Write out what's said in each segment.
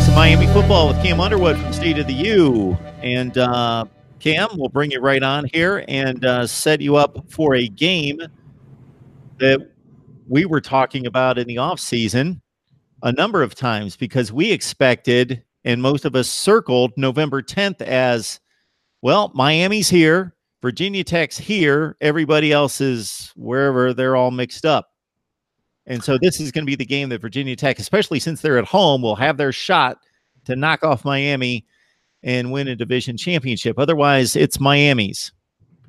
to Miami football with Cam Underwood from State of the U. And Cam, we'll bring you right on here and set you up for a game that we were talking about in the offseason a number of times, because we expected, and most of us circled, November 10th as, well, Miami's here, Virginia Tech's here, everybody else is wherever, they're all mixed up. And so this is going to be the game that Virginia Tech, especially since they're at home, will have their shot to knock off Miami and win a division championship. Otherwise, it's Miami's.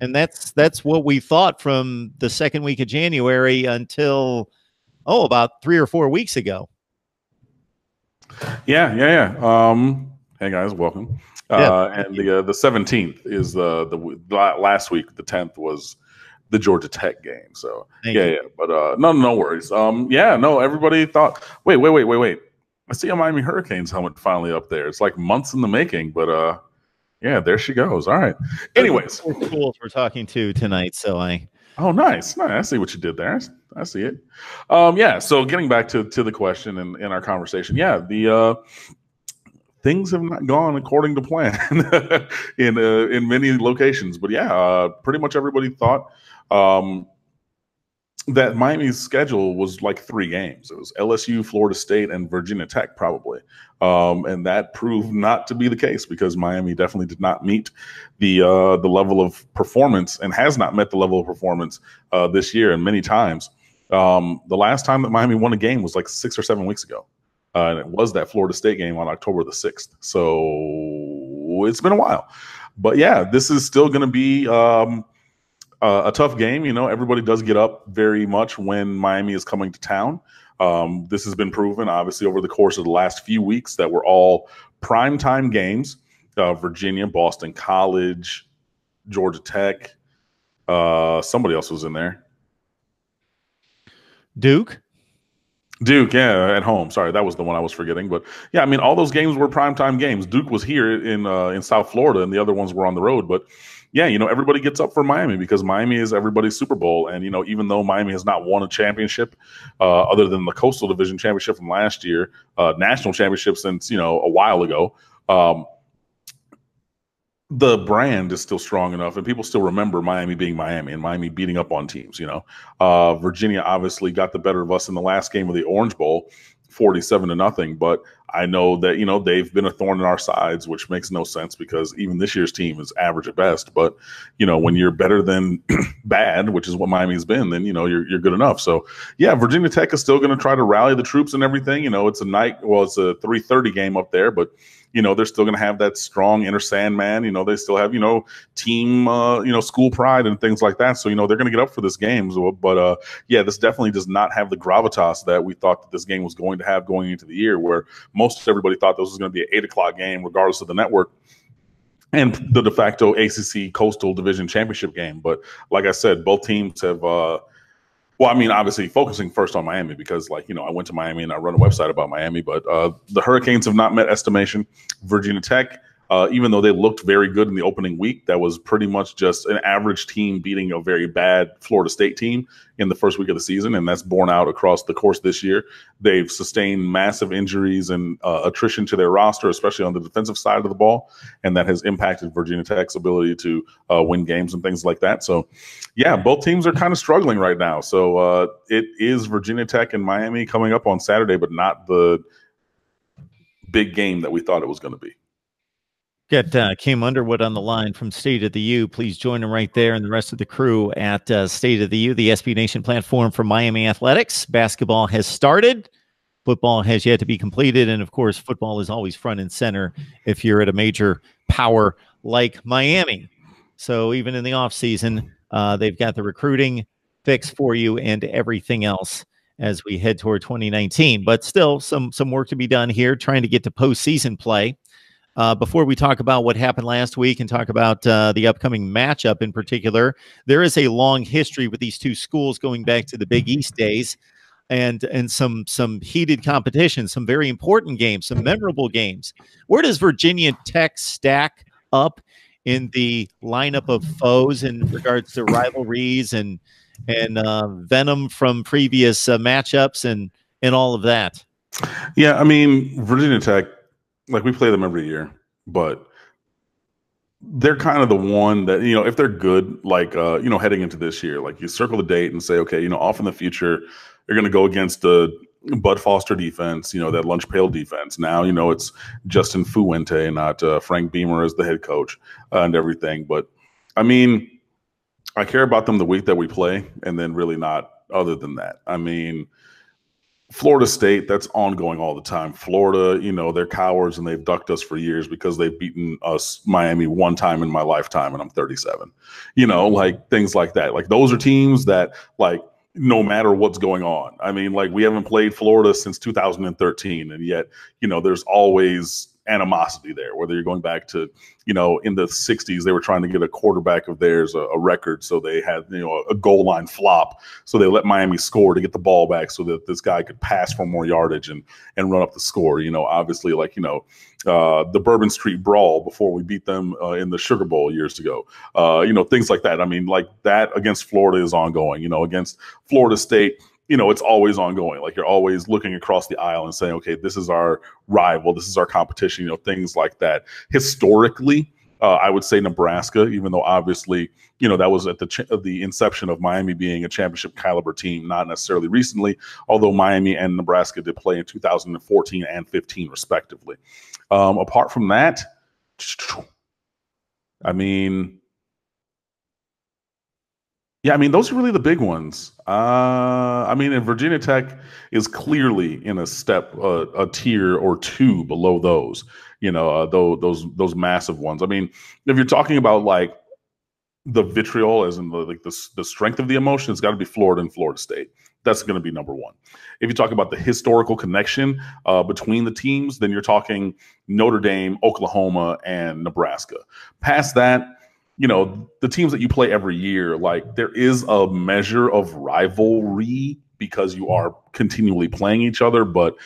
And that's what we thought from the second week of January until, about 3 or 4 weeks ago. Yeah. Hey guys, welcome. And the 17th is the last week. The 10th was the Georgia Tech game. So but no worries. Everybody thought, wait. I see a Miami Hurricanes helmet finally up there. It's like months in the making, but there she goes. All right. Anyways, schools we're talking to tonight. So nice. I see what you did there. I see it. So getting back to the question in our conversation, the things have not gone according to plan in many locations, but pretty much everybody thought that Miami's schedule was like 3 games. It was LSU, Florida State, and Virginia Tech probably. And that proved not to be the case, because Miami definitely did not meet the level of performance, and has not met the level of performance this year, and many times. The last time that Miami won a game was like 6 or 7 weeks ago. And it was that Florida State game on October the 6th. So it's been a while. But this is still going to be a tough game. You know, everybody does get up very much when Miami is coming to town. This has been proven, obviously, over the course of the last few weeks, that were all primetime games. Virginia, Boston College, Georgia Tech. Somebody else was in there. Duke, at home. Sorry, that was the one I was forgetting. But I mean, all those games were primetime games. Duke was here in South Florida, and the other ones were on the road. But everybody gets up for Miami, because Miami is everybody's Super Bowl. And even though Miami has not won a championship, other than the Coastal Division championship from last year, national championship since a while ago, the brand is still strong enough, and people still remember Miami being Miami and Miami beating up on teams. Virginia obviously got the better of us in the last game of the Orange Bowl, 47-0. But I know that they've been a thorn in our sides, which makes no sense, because even this year's team is average at best. But when you're better than bad, which is what Miami's been, then you're good enough. So Virginia Tech is still going to try to rally the troops and everything. It's a 3:30 game up there, but they're still going to have that strong inner Sandman. They still have, team, school pride and things like that. So, they're going to get up for this game. But this definitely does not have the gravitas that we thought that this game was going to have going into the year, where most everybody thought this was going to be an 8 o'clock game, regardless of the network, and the de facto ACC Coastal Division Championship game. But like I said, both teams have, obviously focusing first on Miami, because I went to Miami and I run a website about Miami, but the Hurricanes have not met estimation. Virginia Tech, even though they looked very good in the opening week, that was pretty much just an average team beating a very bad Florida State team in the first week of the season, and that's borne out across the course this year. They've sustained massive injuries and attrition to their roster, especially on the defensive side of the ball, and that has impacted Virginia Tech's ability to win games and things like that. So, both teams are kind of struggling right now. So it is Virginia Tech and Miami coming up on Saturday, but not the big game that we thought it was going to be. Got Cam Underwood on the line from State of the U. Please join him right there and the rest of the crew at State of the U, the SB Nation platform for Miami athletics. Basketball has started. Football has yet to be completed. And, of course, football is always front and center if you're at a major power like Miami. So even in the offseason, they've got the recruiting fix for you and everything else as we head toward 2019. But still some work to be done here, trying to get to postseason play. Before we talk about what happened last week and talk about the upcoming matchup in particular, there is a long history with these two schools going back to the Big East days, and some heated competition, some very important games, some memorable games. Where does Virginia Tech stack up in the lineup of foes in regards to rivalries and venom from previous matchups and all of that? Yeah, I mean, Virginia Tech like we play them every year, but they're kind of the one that, if they're good, like, heading into this year, like you circle the date and say, okay, off in the future, you're going to go against the Bud Foster defense, that lunch pail defense. Now, it's Justin Fuente, not Frank Beamer as the head coach and everything. But I mean, I care about them the week that we play, and then really not other than that. I mean, Florida State, that's ongoing all the time. Florida, they're cowards and they've ducked us for years because they've beaten us, Miami, one time in my lifetime, and I'm 37. Like things like that. Like those are teams that, like, no matter what's going on. I mean, like we haven't played Florida since 2013, and yet, there's always animosity there, whether you're going back to, in the 60s, they were trying to get a quarterback of theirs a record. So they had, a goal line flop. So they let Miami score to get the ball back so that this guy could pass for more yardage and run up the score. Obviously, like, the Bourbon Street Brawl before we beat them in the Sugar Bowl years ago. Things like that. I mean, like that against Florida is ongoing. Against Florida State, it's always ongoing. Like you're always looking across the aisle and saying, okay, this is our rival. This is our competition, things like that. Historically, I would say Nebraska, even though obviously, that was at the inception of Miami being a championship caliber team, not necessarily recently, although Miami and Nebraska did play in 2014 and 15 respectively. Apart from that, I mean, yeah, I mean, those are really the big ones. I mean, and Virginia Tech is clearly in a step, a tier or two below those, those massive ones. I mean, if you're talking about like the vitriol, as in the strength of the emotion, it's got to be Florida and Florida State. That's going to be number one. If you talk about the historical connection between the teams, then you're talking Notre Dame, Oklahoma, and Nebraska. Past that, the teams that you play every year, like there is a measure of rivalry because you are continually playing each other. But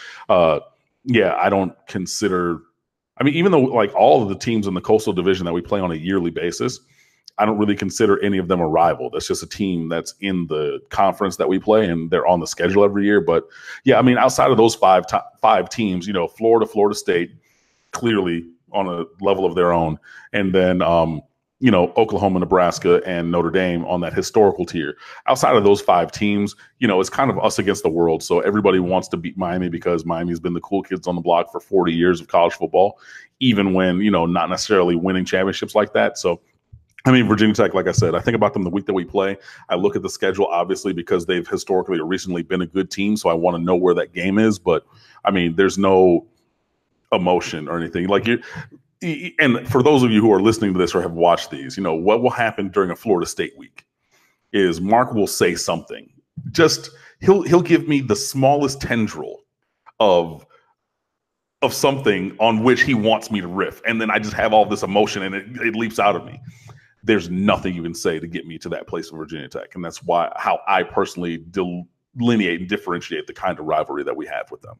yeah, I don't consider, I mean, even though like all of the teams in the Coastal Division that we play on a yearly basis, I don't really consider any of them a rival. That's just a team that's in the conference that we play, and they're on the schedule every year. But yeah, I mean, outside of those five teams, Florida, Florida State, clearly on a level of their own. And then, Oklahoma, Nebraska, and Notre Dame on that historical tier. Outside of those five teams, it's kind of us against the world. So everybody wants to beat Miami because Miami's been the cool kids on the block for 40 years of college football, even when, not necessarily winning championships like that. So, I mean, Virginia Tech, like I said, I think about them the week that we play. I look at the schedule, obviously, because they've historically or recently been a good team. So I want to know where that game is. But, I mean, there's no emotion or anything. Like and for those of you who are listening to this or have watched these, what will happen during a Florida State week is Mark will say something. Just he'll give me the smallest tendril of something on which he wants me to riff, and then I just have all this emotion and it leaps out of me. There's nothing you can say to get me to that place of Virginia Tech, and that's how I personally delineate and differentiate the kind of rivalry that we have with them.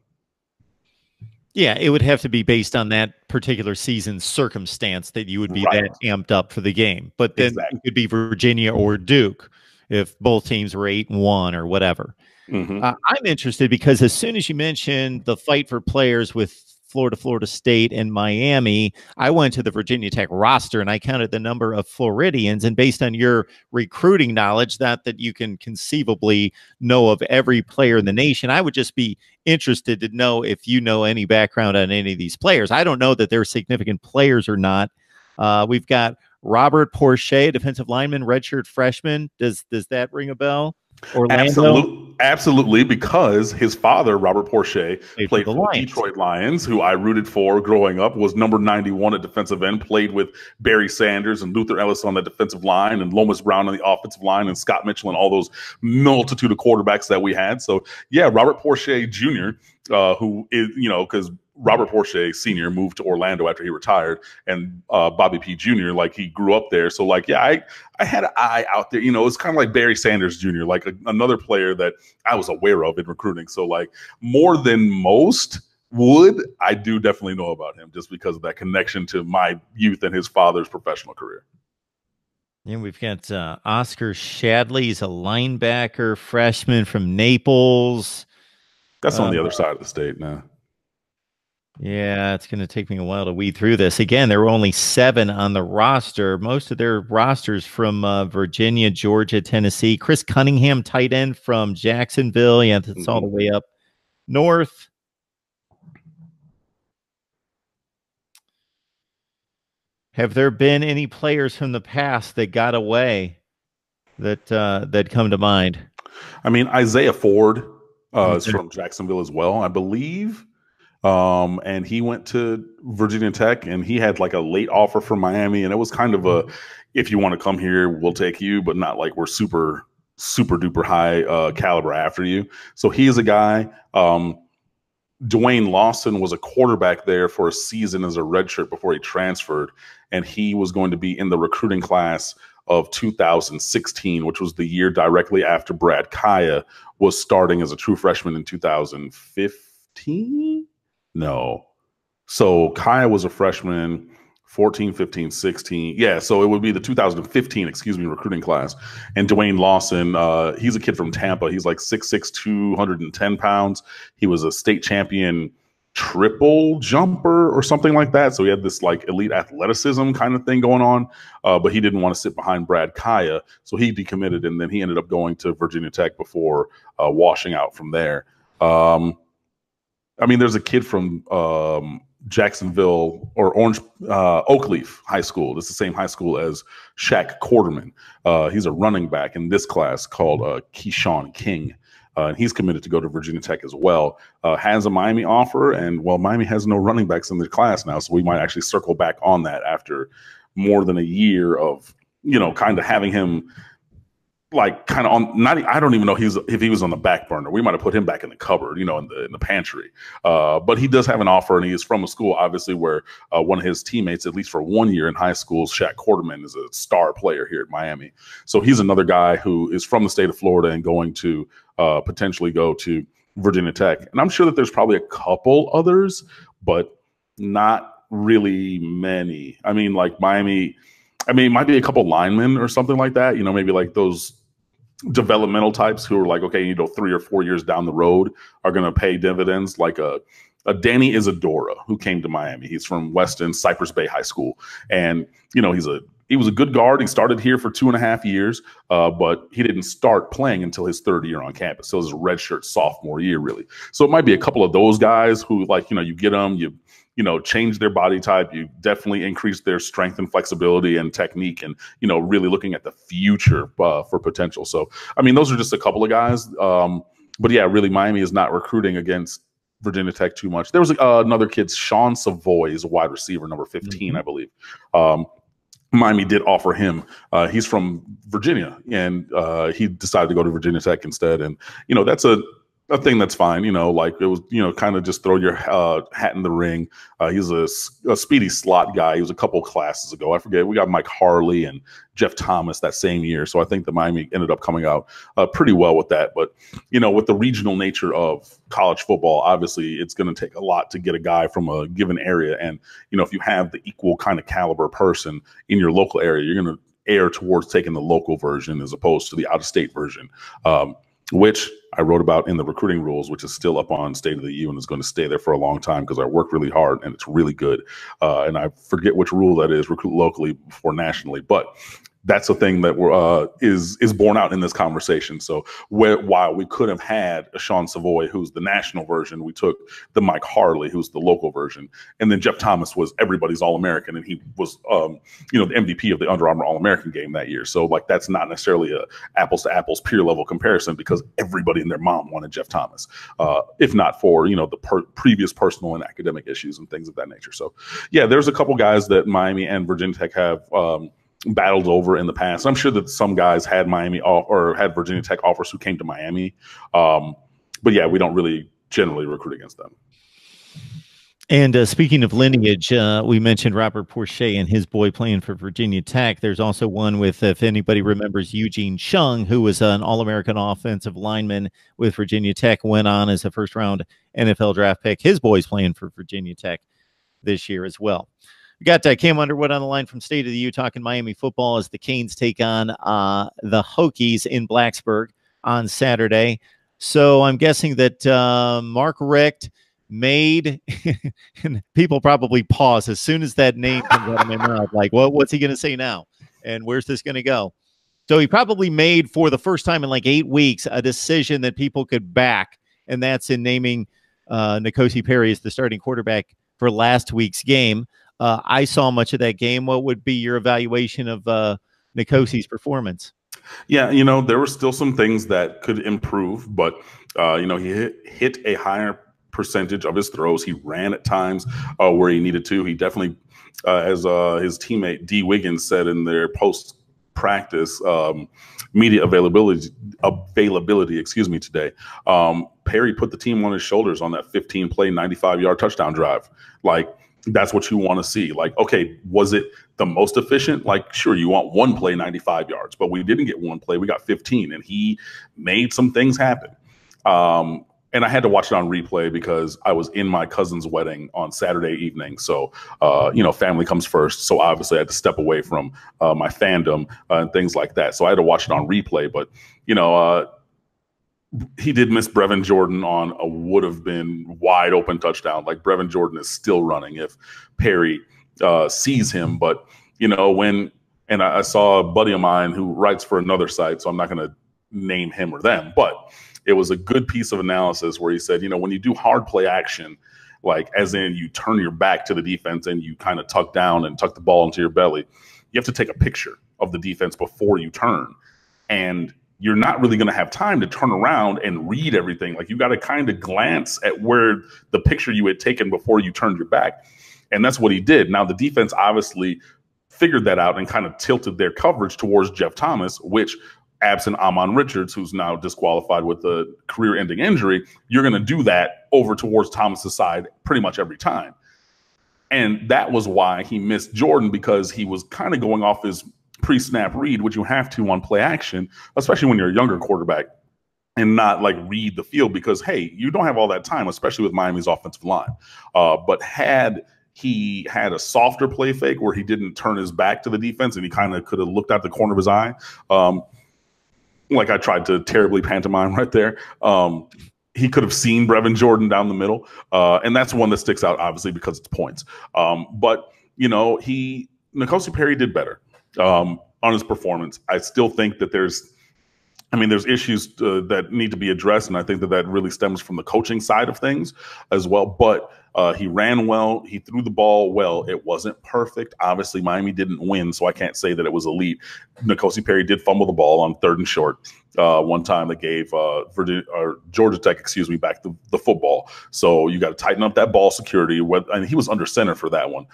Yeah, it would have to be based on that particular season's circumstance that you would be that amped up for the game. But then it could be Virginia or Duke if both teams were 8-1 or whatever. I'm interested because as soon as you mentioned the fight for players with Florida, Florida State, and Miami, I went to the Virginia Tech roster and I counted the number of Floridians. And based on your recruiting knowledge, that you can conceivably know of every player in the nation, I would just be interested to know if you know any background on any of these players. I don't know that they're significant players or not. We've got Robert Porcher, defensive lineman, redshirt freshman. Does that ring a bell? Absolutely, because his father, Robert Porcher, played for the Detroit Lions, who I rooted for growing up, was number 91 at defensive end, played with Barry Sanders and Luther Ellis on the defensive line, and Lomas Brown on the offensive line, and Scott Mitchell, and all those multitude of quarterbacks that we had. So, yeah, Robert Porcher Jr., who is, because Robert Porcher Sr. moved to Orlando after he retired, and Bobby P. Jr., like, he grew up there. So, like, yeah, I had an eye out there. It's kind of like Barry Sanders Jr., like another player that I was aware of in recruiting. So, like, more than most would, I do definitely know about him just because of that connection to my youth and his father's professional career. And we've got Oscar Shadley. He's a linebacker, freshman from Naples. That's on the other side of the state now. Yeah, it's going to take me a while to weed through this. Again, there were only 7 on the roster. Most of their rosters from Virginia, Georgia, Tennessee. Chris Cunningham, tight end from Jacksonville. Yeah, that's all the way up north. Have there been any players from the past that got away that come to mind? I mean, Isaiah Ford is Okay. from Jacksonville as well, I believe. And he went to Virginia Tech, and he had like a late offer from Miami, and it was kind of a, if you want to come here, we'll take you, but not like we're super duper high caliber after you. So he is a guy. Dwayne Lawson was a quarterback there for a season as a redshirt before he transferred, and he was going to be in the recruiting class of 2016, which was the year directly after Brad Kaya was starting as a true freshman in 2015. No. So Kaya was a freshman 14, 15, 16. Yeah, so it would be the 2015, recruiting class. And Dwayne Lawson, he's a kid from Tampa. He's like 6'6", 210 pounds. He was a state champion triple jumper or something like that. So he had this like elite athleticism kind of thing going on, but he didn't want to sit behind Brad Kaya. So he decommitted, and then he ended up going to Virginia Tech before washing out from there. I mean, there's a kid from Jacksonville or Oakleaf High School. It's the same high school as Shaq Quarterman. He's a running back in this class called Keyshawn King. And he's committed to go to Virginia Tech as well. Has a Miami offer, and well, Miami has no running backs in their class now, so we might actually circle back on that after more than a year of, kind of having him like kind of on, not, I don't even know if he was on the back burner. We might have put him back in the cupboard, in the pantry. But he does have an offer, and he is from a school obviously where one of his teammates, at least for 1 year in high school, Shaq Quarterman, is a star player here at Miami. So he's another guy who is from the state of Florida and going to potentially go to Virginia Tech. And I'm sure that there's probably a couple others, but not really many. I mean, like Miami, it might be a couple linemen or something like that, maybe like those developmental types who are like, okay, 3 or 4 years down the road are going to pay dividends, like a Danny Isadora who came to Miami. He's from Weston Cypress Bay High School, and he was a good guard. He started here for 2.5 years, but he didn't start playing until his 3rd year on campus. So it was a redshirt sophomore year, really. So it might be a couple of those guys who, like, you get them, change their body type. You definitely increase their strength and flexibility and technique, and, really looking at the future for potential. So, I mean, those are just a couple of guys. But yeah, really, Miami is not recruiting against Virginia Tech too much. There was another kid, Sean Savoy, is a wide receiver, number 15, I believe. Miami did offer him. He's from Virginia, and he decided to go to Virginia Tech instead. And, that's a thing that's fine, like it was, kind of just throw your hat in the ring. He's a speedy slot guy. He was a couple classes ago. I forget. We got Mike Harley and Jeff Thomas that same year. So I think the Miami ended up coming out pretty well with that. But, with the regional nature of college football, obviously it's going to take a lot to get a guy from a given area. And, if you have the equal kind of caliber person in your local area, you're going to err towards taking the local version as opposed to the out-of-state version. Which I wrote about in the recruiting rules, which is still up on State of the U and is going to stay there for a long time because I work really hard and it's really good. And I forget which rule that is, recruit locally before nationally, but that's a thing that is borne out in this conversation. So while we could have had a Sean Savoy, who's the national version, we took the Mike Harley, who's the local version, and then Jeff Thomas was everybody's All-American, and he was the MVP of the Under Armour All-American game that year. So like that's not necessarily a apples to apples peer level comparison because everybody and their mom wanted Jeff Thomas, if not for the previous personal and academic issues and things of that nature. So yeah, there's a couple guys that Miami and Virginia Tech have battled over in the past. I'm sure that some guys had Miami or had Virginia Tech offers who came to Miami. But yeah, we don't really generally recruit against them. And speaking of lineage, we mentioned Robert Porcher and his boy playing for Virginia Tech. There's also one with, if anybody remembers, Eugene Chung, who was an All-American offensive lineman with Virginia Tech, went on as a first-round NFL draft pick. His boy's playing for Virginia Tech this year as well. We got Cam Underwood on the line from State of the U talking Miami football as the Canes take on the Hokies in Blacksburg on Saturday. So I'm guessing that Mark Richt made, and people probably pause as soon as that name comes out of my mouth, like, well, what's he going to say now? And where's this going to go? So he probably made, for the first time in like 8 weeks, a decision that people could back, and that's in naming N'Kosi Perry as the starting quarterback for last week's game. I saw much of that game. What would be your evaluation of N'Kosi's performance? Yeah, there were still some things that could improve, but he hit a higher percentage of his throws. He ran at times where he needed to. He definitely, as his teammate D. Wiggins said in their post practice media availability, today, Perry put the team on his shoulders on that 15-play, 95-yard touchdown drive. Like, that's what you want to see. Like, okay, was it the most efficient? Like, sure, you want one play, 95 yards, but we didn't get one play. We got 15, and he made some things happen. And I had to watch it on replay because I was in my cousin's wedding on Saturday evening. So, family comes first. So obviously I had to step away from my fandom and things like that. So I had to watch it on replay. But, he did miss Brevin Jordan on a would have been wide open touchdown. Like, Brevin Jordan is still running if Perry sees him. But, and I saw a buddy of mine who writes for another site, so I'm not going to name him or them, but it was a good piece of analysis where he said, when you do hard play action, like as in you turn your back to the defense and you kind of tuck down and tuck the ball into your belly, you have to take a picture of the defense before you turn. And you're not really going to have time to turn around and read everything. Like, you got to kind of glance at where the picture you had taken before you turned your back. And that's what he did. Now, the defense obviously figured that out and kind of tilted their coverage towards Jeff Thomas, which, absent Amon Richards, who's now disqualified with a career-ending injury, you're going to do that over towards Thomas's side pretty much every time. And that was why he missed Jordan, because he was kind of going off his pre-snap read, which you have to on play action, especially when you're a younger quarterback, and not like read the field, because, hey, you don't have all that time, especially with Miami's offensive line. But had he had a softer play fake where he didn't turn his back to the defense and he kind of could have looked out the corner of his eye, like I tried to terribly pantomime right there, he could have seen Brevin Jordan down the middle. And that's one that sticks out, obviously, because it's points. But, N'Kosi Perry did better on his performance. I still think that there's issues that need to be addressed, and I think that really stems from the coaching side of things as well. But he ran well. He threw the ball well. It wasn't perfect. Obviously, Miami didn't win, so I can't say that it was elite. N'Kosi Perry did fumble the ball on 3rd and short. One time they gave Georgia Tech, back the football. So you got to tighten up that ball security. And he was under center for that one.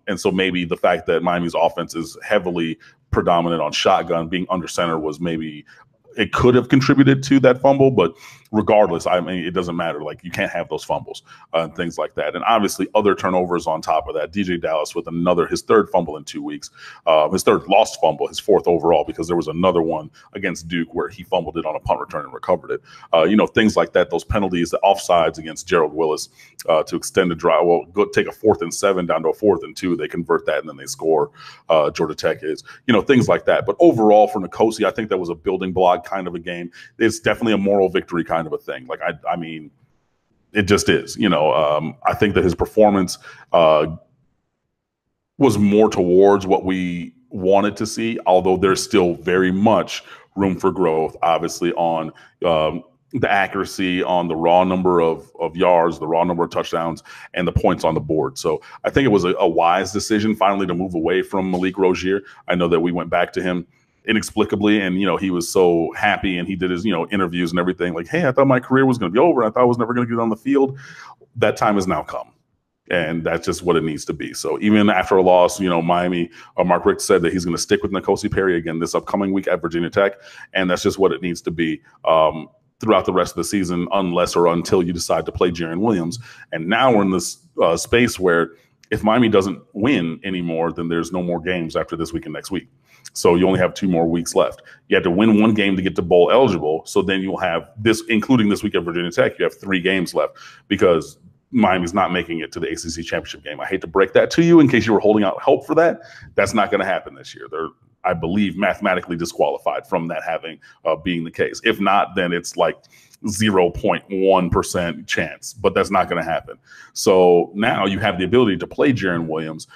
And so maybe the fact that Miami's offense is heavily predominant on shotgun, being under center was maybe – it could have contributed to that fumble, but regardless, it doesn't matter. Like, you can't have those fumbles and things like that. And obviously other turnovers on top of that. DJ Dallas with his 3rd fumble in 2 weeks, his 3rd lost fumble, his 4th overall, because there was another one against Duke where he fumbled it on a punt return and recovered it. Things like that, those penalties, the offsides against Gerald Willis to extend the drive. Well, go take a 4th and 7 down to a 4th and 2. They convert that and then they score. Georgia Tech is, things like that. But overall for N'Kosi, I think that was a building block kind of a game. It's definitely a moral victory kind of a thing. Like, it just is. I think that his performance was more towards what we wanted to see, although there's still very much room for growth, obviously, on the accuracy, on the raw number of yards, the raw number of touchdowns, and the points on the board. So I think it was a wise decision finally to move away from Malik Rozier. I know that we went back to him inexplicably, and he was so happy, and he did his interviews and everything, like, hey, I thought my career was going to be over. I thought I was never going to get on the field. That time has now come, and that's just what it needs to be. So even after a loss, Miami, Mark Richt said that he's going to stick with N'Kosi Perry again this upcoming week at Virginia Tech, and that's just what it needs to be throughout the rest of the season, unless or until you decide to play Jarren Williams. And now we're in this space where if Miami doesn't win anymore, then there's no more games after this week and next week. So you only have 2 more weeks left. You have to win 1 game to get to bowl eligible. So then you'll have this, including this week at Virginia Tech, you have 3 games left because Miami's not making it to the ACC championship game. I hate to break that to you in case you were holding out hope for that. That's not going to happen this year. They're, I believe, mathematically disqualified from that having being the case. If not, then it's like 0.1% chance, but that's not going to happen. So now you have the ability to play Jaron Williams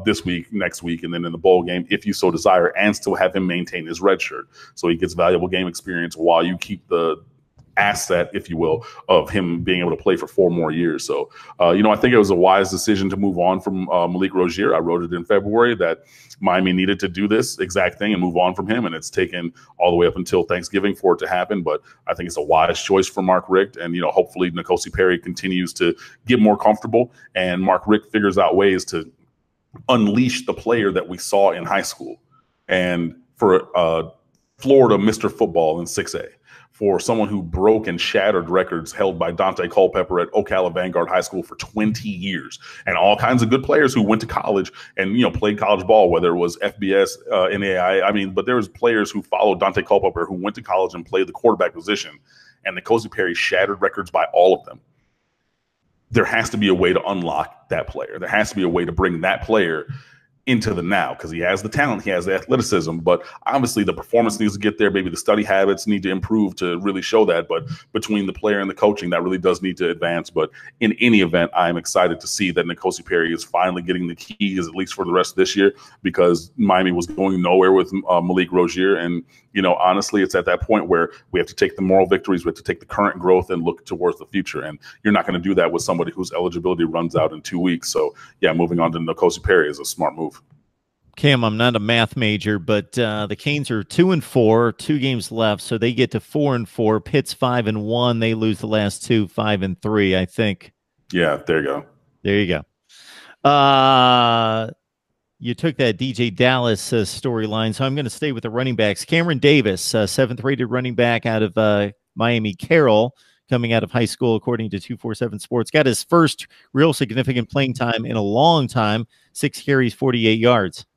this week, next week, and then in the bowl game, if you so desire, and still have him maintain his red shirt. So he gets valuable game experience while you keep the asset, if you will, of him being able to play for 4 more years. So, I think it was a wise decision to move on from Malik Rozier. I wrote it in February that Miami needed to do this exact thing and move on from him. And it's taken all the way up until Thanksgiving for it to happen. But I think it's a wise choice for Mark Richt. And, hopefully N'Kosi Perry continues to get more comfortable and Mark Richt figures out ways to unleash the player that we saw in high school. And for Florida Mr. Football in 6A, for someone who broke and shattered records held by Dante Culpepper at Ocala Vanguard High School for 20 years, and all kinds of good players who went to college and, played college ball, whether it was FBS, NAI. But there was players who followed Dante Culpepper who went to college and played the quarterback position, and N'Kosi Perry shattered records by all of them. There has to be a way to unlock that player. There has to be a way to bring that player into the now, because he has the talent, he has the athleticism, but obviously the performance needs to get there. Maybe the study habits need to improve to really show that. But between the player and the coaching, that really does need to advance. But in any event, I'm excited to see that N'Kosi Perry is finally getting the keys, at least for the rest of this year, because Miami was going nowhere with Malik Rozier. And, honestly, it's at that point where we have to take the moral victories, we have to take the current growth and look towards the future. And you're not going to do that with somebody whose eligibility runs out in 2 weeks. So, yeah, moving on to N'Kosi Perry is a smart move. Cam, I'm not a math major, but the Canes are 2-4, 2 games left, so they get to 4-4. Pitt's 5-1. They lose the last 2, 5-3, I think. Yeah, there you go. There you go. You took that DJ Dallas storyline, so I'm going to stay with the running backs. Cameron Davis, 7th-rated running back out of Miami Carroll, coming out of high school, according to 247 Sports. Got his first real significant playing time in a long time, 6 carries, 48 yards.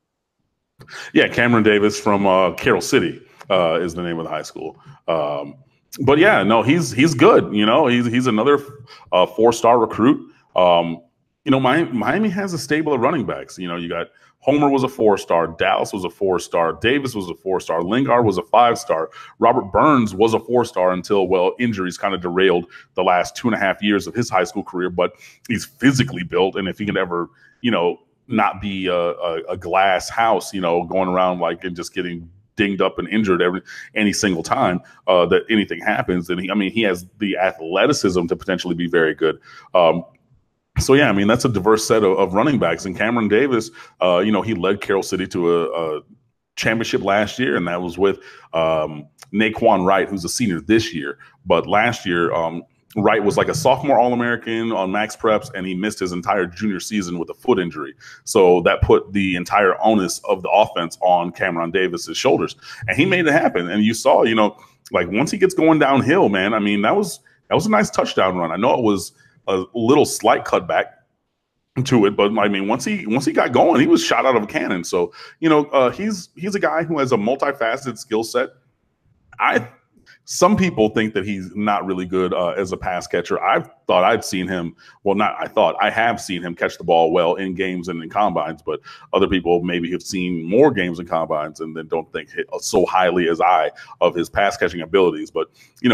Yeah, Cameron Davis from Carroll City is the name of the high school. But yeah, no, he's good. He's another 4-star recruit. Miami has a stable of running backs. You got Homer was a 4-star, Dallas was a 4-star, Davis was a 4-star, Lingard was a 5-star, Robert Burns was a 4-star until, injuries kind of derailed the last 2.5 years of his high school career. But he's physically built, and if he can ever, not be a glass house, going around and just getting dinged up and injured any single time that anything happens, then he has the athleticism to potentially be very good. So yeah, that's a diverse set of running backs. And Cameron Davis, he led Carroll City to a championship last year, and that was with Naquan Wright, who's a senior this year. But last year, Wright was like a sophomore All-American on max preps, and he missed his entire junior season with a foot injury. So that put the entire onus of the offense on Cameron Davis's shoulders, and he made it happen. And you saw, once he gets going downhill, man, that was a nice touchdown run. I know it was a little slight cutback to it, but once he got going, he was shot out of a cannon. So he's a guy who has a multifaceted skill set. Some people think that he's not really good as a pass catcher. I have seen him catch the ball well in games and in combines, but other people maybe have seen more games and combines and then don't think so highly as I of his pass catching abilities. But,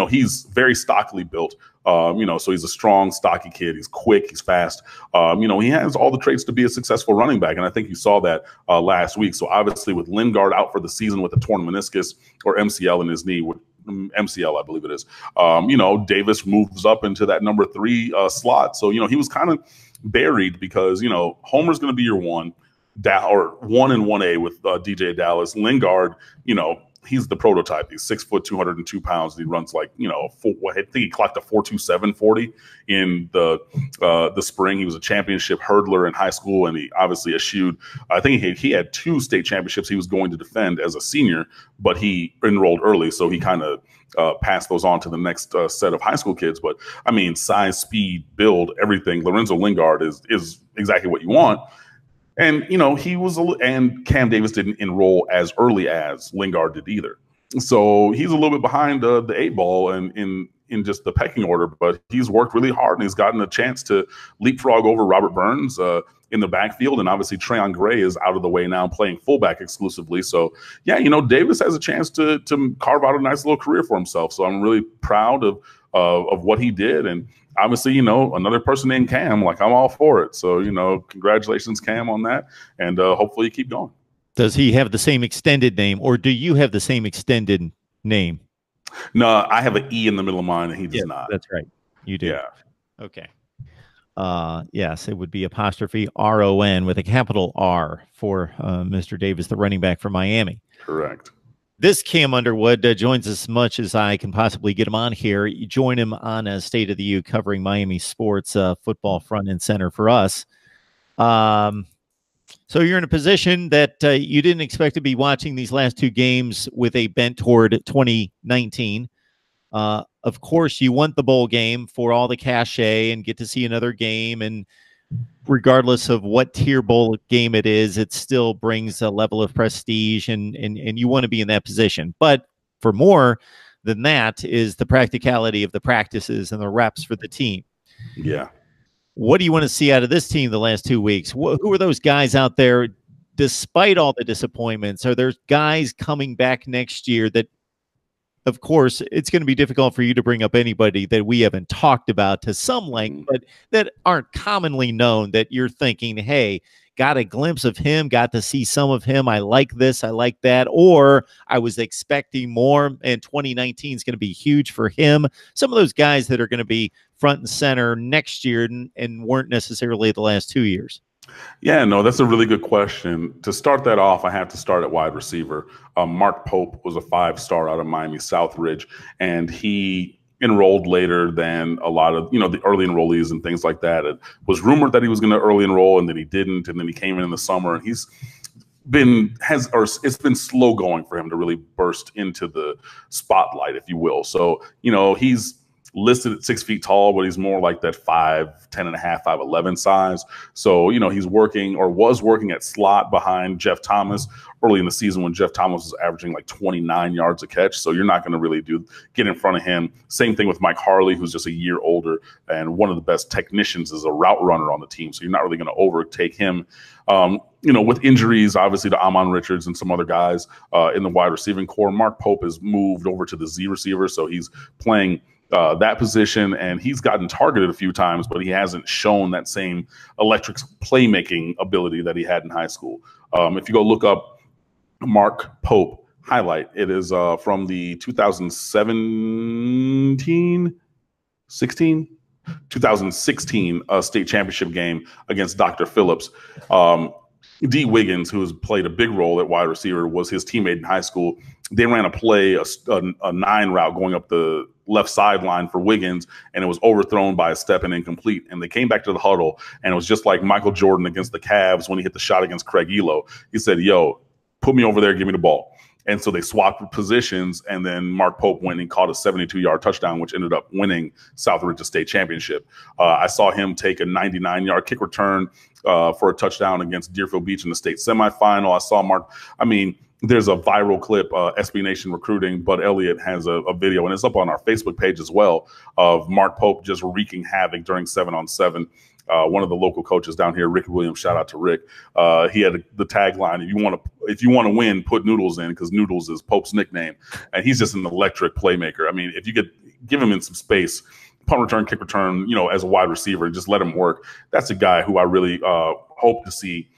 he's very stockily built. So he's a strong, stocky kid. He's quick. He's fast. He has all the traits to be a successful running back. And I think you saw that last week. So obviously with Lingard out for the season with a torn meniscus or MCL in his knee, MCL, I believe it is. Davis moves up into that number 3 slot. So, he was kind of buried because, Homer's going to be your 1 or 1 and 1A with DJ Dallas. Lingard, he's the prototype. He's 6 foot, 202 pounds. And he runs I think he clocked a 4.27 40 in the spring. He was a championship hurdler in high school, and he obviously eschewed. I think he had 2 state championships he was going to defend as a senior, but he enrolled early, so he kind of pass those on to the next set of high school kids. But size, speed, build, everything. Lorenzo Lingard is exactly what you want. And, and Cam Davis didn't enroll as early as Lingard did either. So he's a little bit behind the 8 ball and in just the pecking order, but he's worked really hard and he's gotten a chance to leapfrog over Robert Burns in the backfield. And obviously Trayon Gray is out of the way now, playing fullback exclusively. So yeah, Davis has a chance to carve out a nice little career for himself. So I'm really proud of of what he did. And obviously, another person named Cam, like, I'm all for it. So, congratulations, Cam, on that. And hopefully you keep going. Does he have the same extended name, or do you have the same extended name? No, I have an E in the middle of mine, and he does not. That's right. You do. Yeah. Okay. Yes, it would be apostrophe RON with a capital R for Mr. Davis, the running back for Miami. Correct. This Cam Underwood joins as much as I can possibly get him on here. You join him on State of the U covering Miami sports, football front and center for us. So you're in a position that you didn't expect to be watching these last two games with a bent toward 2019. Of course, you want the bowl game for all the cachet and get to see another game. And regardless of what tier bowl game it is, it still brings a level of prestige, and you want to be in that position. But for more than that is the practicality of the practices and the reps for the team. Yeah. What do you want to see out of this team the last 2 weeks? Who are those guys out there, despite all the disappointments? Are there guys coming back next year that, of course, it's going to be difficult for you to bring up anybody that we haven't talked about to some length, but that aren't commonly known, that you're thinking, hey, got a glimpse of him, got to see some of him. I like this, I like that. Or I was expecting more, and 2019 is going to be huge for him. Some of those guys that are going to be front and center next year and weren't necessarily the last 2 years. Yeah, no, that's a really good question. To start that off, I have to start at wide receiver. Mark Pope was a 5-star out of Miami Southridge, and he enrolled later than a lot of, the early enrollees and things like that. It was rumored that he was going to early enroll, and then he didn't, and then he came in the summer, and it's been slow going for him to really burst into the spotlight, if you will. So, he's listed at 6 feet tall, but he's more like that 5'10 and a half, 5'11 size. So, he's working, or was working, at slot behind Jeff Thomas early in the season when Jeff Thomas was averaging like 29 yards a catch. So you're not going to really get in front of him. Same thing with Mike Harley, who's just a year older and one of the best technicians as a route runner on the team. So you're not really going to overtake him. With injuries, obviously, to Amon Richards and some other guys in the wide receiving core, Mark Pope has moved over to the Z receiver. So he's playing that position, and he's gotten targeted a few times, but he hasn't shown that same electric playmaking ability that he had in high school. If you go look up Mark Pope highlight, it is from the 2016 state championship game against Dr. Phillips. D. Wiggins, who has played a big role at wide receiver, was his teammate in high school. They ran a play, a 9 route going up the left sideline for Wiggins, and it was overthrown by a step and incomplete. And they came back to the huddle, and it was just like Michael Jordan against the Cavs when he hit the shot against Craig Elo. He said, "Yo, put me over there, give me the ball." And so they swapped positions, and then Mark Pope went and caught a 72-yard touchdown, which ended up winning Southridge's state championship. I saw him take a 99-yard kick return for a touchdown against Deerfield Beach in the state semifinal. I saw Mark. There's a viral clip, SB Nation Recruiting. Bud Elliott has a video, and it's up on our Facebook page as well, of Mark Pope just wreaking havoc during 7-on-7. One of the local coaches down here, Rick Williams, shout out to Rick. He had the tagline, if you want to win, put Noodles in, because Noodles is Pope's nickname. And he's just an electric playmaker. I mean, if you give him in some space, punt return, kick return, as a wide receiver, and just let him work, that's a guy who I really hope to see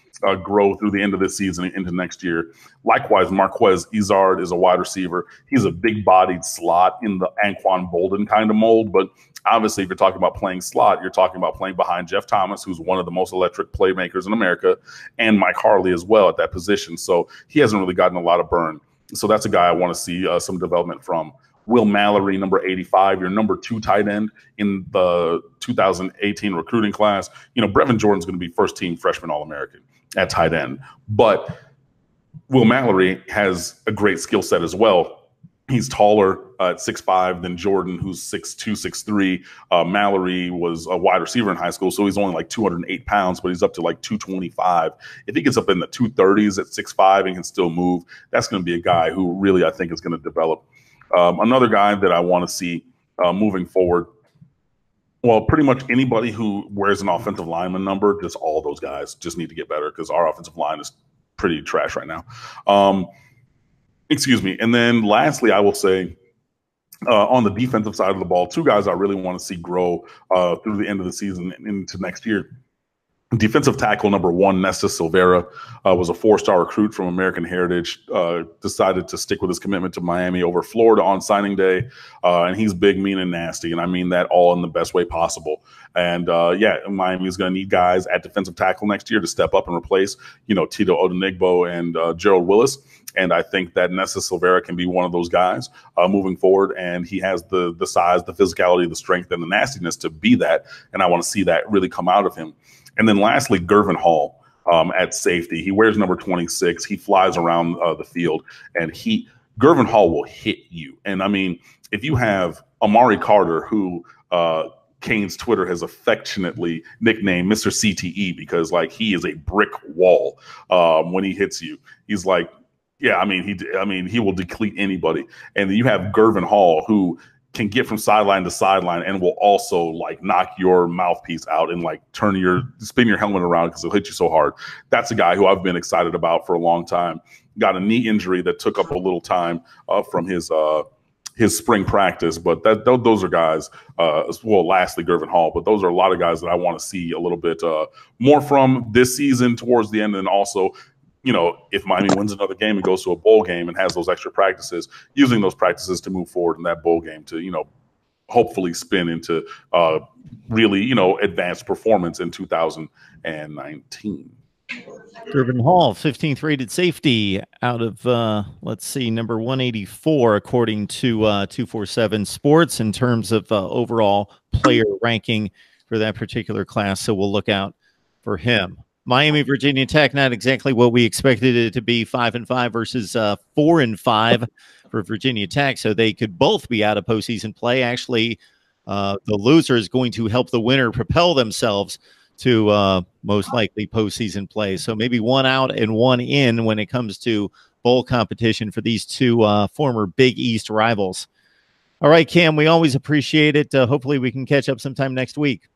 grow through the end of this season and into next year. Likewise, Marquez Izard is a wide receiver. He's a big-bodied slot in the Anquan Bolden kind of mold, but obviously, if you're talking about playing slot, you're talking about playing behind Jeff Thomas, who's one of the most electric playmakers in America, and Mike Harley as well at that position. So he hasn't really gotten a lot of burn. So that's a guy I want to see some development from. Will Mallory, number 85, your number 2 tight end in the 2018 recruiting class. Brevin Jordan's going to be first-team freshman All-American at tight end. But Will Mallory has a great skill set as well. He's taller at 6'5" than Jordan, who's 6'2", 6'3". Mallory was a wide receiver in high school, so he's only like 208 pounds, but he's up to like 225. If he gets up in the 230s at 6'5" and can still move, that's going to be a guy who really, I think, is going to develop. Another guy that I want to see moving forward, well, pretty much anybody who wears an offensive lineman number, just all those guys just need to get better, because our offensive line is pretty trash right now. Excuse me. And then lastly, I will say On the defensive side of the ball, two guys I really want to see grow through the end of the season and into next year. Defensive tackle number 1, Nesta Silvera, was a 4-star recruit from American Heritage, decided to stick with his commitment to Miami over Florida on signing day. And he's big, mean, and nasty. And I mean that all in the best way possible. And yeah, Miami is going to need guys at defensive tackle next year to step up and replace, Tito Odenigbo and Gerald Willis. And I think that Nesta Silvera can be one of those guys moving forward. And he has the size, the physicality, the strength, and the nastiness to be that. And I want to see that really come out of him. And then lastly, Gervin Hall at safety. He wears number 26. He flies around the field, and Gervin Hall will hit you. And I mean, if you have Amari Carter, who Kane's Twitter has affectionately nicknamed Mr. CTE because he is a brick wall when he hits you. He's like, yeah, I mean, he will deplete anybody. And then you have Gervin Hall, who can get from sideline to sideline and will also knock your mouthpiece out and spin your helmet around because he'll hit you so hard. That's a guy who I've been excited about for a long time. Got a knee injury that took up a little time from his spring practice, but those are guys. Lastly, Gervin Hall, but those are a lot of guys that I want to see a little bit more from this season towards the end, and also, if Miami wins another game and goes to a bowl game and has those extra practices, using those practices to move forward in that bowl game to, hopefully spin into really, advanced performance in 2019. Gervin Hall, 15th rated safety out of, let's see, number 184, according to 247 Sports in terms of overall player ranking for that particular class. So we'll look out for him. Miami, Virginia Tech, not exactly what we expected it to be, 5-5 versus 4-5 for Virginia Tech. So they could both be out of postseason play. Actually, the loser is going to help the winner propel themselves to most likely postseason play. So maybe one out and one in when it comes to bowl competition for these two former Big East rivals. All right, Cam, we always appreciate it. Hopefully we can catch up sometime next week.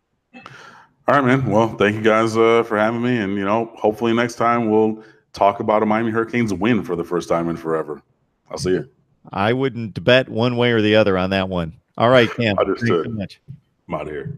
All right, man. Well, thank you guys for having me. And, hopefully next time we'll talk about a Miami Hurricanes win for the first time in forever. I'll see you. I wouldn't bet one way or the other on that one. All right, Cam. Understood. Thanks so much. I'm out of here.